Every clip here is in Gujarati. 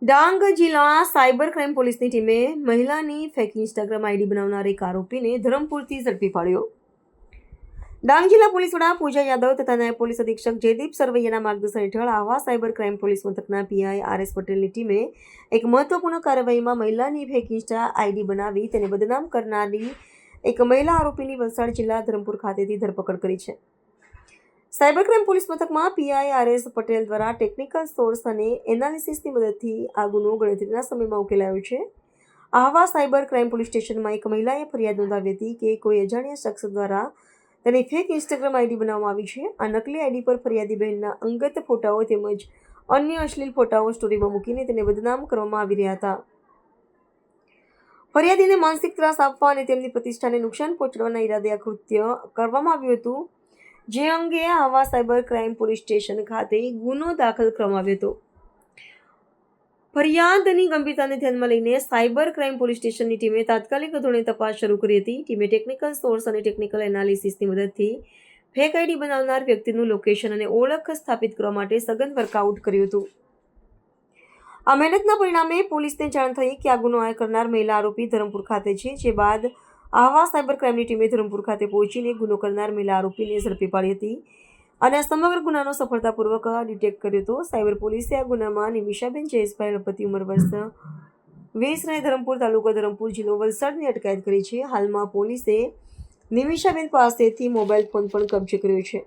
ડાંગ જિલ્લા સાયબર ક્રાઇમ પોલીસની ટીમે મહિલાની ફેક ઇન્સ્ટાગ્રામ આઈડી બનાવનાર એક આરોપીને ધરમપુરથી ઝડપી પાડ્યો. ડાંગ જિલ્લા પોલીસ વડા પૂજા યાદવ તથા નાયબ પોલીસ અધિક્ષક જયદીપ સરવૈયાના માર્ગદર્શન હેઠળ આહવા સાયબર ક્રાઇમ પોલીસ મથકના પીઆઈ આર.એસ. પટેલની ટીમે એક મહત્વપૂર્ણ કાર્યવાહીમાં મહિલાની ફેક ઇન્સ્ટા આઈડી બનાવી તેને બદનામ કરનારી એક મહિલા આરોપીની વલસાડ જિલ્લા ધરમપુર ખાતેથી ધરપકડ કરી છે. સાયબર ક્રાઇમ પોલીસ મથકમાં પીઆઈ આર.એસ. પટેલ દ્વારા ટેકનિકલ સોર્સ અને એનાલિસિસની મદદથી આ ગુનો ગણતરીના સમયમાં ઉકેલાયો છે. આહવા સાયબર ક્રાઇમ પોલીસ સ્ટેશનમાં એક મહિલાએ ફરિયાદ નોંધાવી હતી કે કોઈ અજાણ્યા શખ્સ દ્વારા તેની ફેક ઇન્સ્ટાગ્રામ આઈડી બનાવવામાં આવી છે. આ નકલી આઈડી પર ફરિયાદી બહેનના અંગત ફોટાઓ તેમજ અન્ય અશ્લીલ ફોટાઓ સ્ટોરીમાં મૂકીને તેને બદનામ કરવામાં આવી રહ્યા હતા. ફરિયાદીને માનસિક ત્રાસ આપવા અને તેમની પ્રતિષ્ઠાને નુકસાન પહોંચાડવાના ઈરાદે આ કૃત્ય કરવામાં આવ્યું હતું, જે અંગે Ahwa cyber crime police station ખાતે ગુનો દાખલ કરવામાં આવ્યો હતો. ફરિયાદની ગંભીરતાને ધ્યાનમાં લઈને સાયબર ક્રાઇમ પોલીસ સ્ટેશનની ટીમે તાત્કાલિક ધોરણે તપાસ શરૂ કરી હતી. ટીમે ટેકનિકલ સોર્સ અને ટેકનિકલ એનાલિસિસની મદદથી ફેક આઈડી બનાવનાર વ્યક્તિનું લોકેશન અને ઓળખ સ્થાપિત કરવા માટે સઘન વર્કઆઉટ કર્યું હતું. આ મહેનતના પરિણામે પોલીસને જાણ થઈ કે આ ગુનો કરનાર મહિલા આરોપી ધરમપુર ખાતે છે, જે બાદ આહવા સાયબર ક્રાઇમની ટીમે ધરમપુર ખાતે પહોંચીને ગુનો કરનાર મહિલા આરોપીને ઝડપી પાડી હતી અને આ સમગ્ર ગુનાનો સફળતાપૂર્વક ડિટેક્ટ કર્યો હતો. સાયબર પોલીસે આ ગુનામાં નિમિષાબેન જયેશભાઈ હળપતિ ઉંમર વર્ષ 20 રહે ધરમપુર, તાલુકો ધરમપુર, જિલ્લો વલસાડની અટકાયત કરી છે. હાલમાં પોલીસે નિમિષાબેન પાસેથી મોબાઈલ ફોન પણ કબજે કર્યો છે.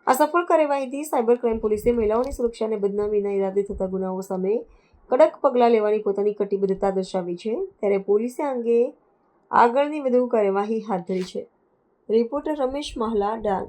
આ સફળ કાર્યવાહીથી સાયબર ક્રાઇમ પોલીસે મહિલાઓની સુરક્ષા અને બદનામીના ઈરાદે થતા ગુનાઓ સામે કડક પગલાં લેવાની પોતાની કટિબદ્ધતા દર્શાવી છે. ત્યારે પોલીસે આ અંગે આગળની વધુ કાર્યવાહી હાથ ધરી છે. રિપોર્ટર રમેશ માહલા, ડાંગ.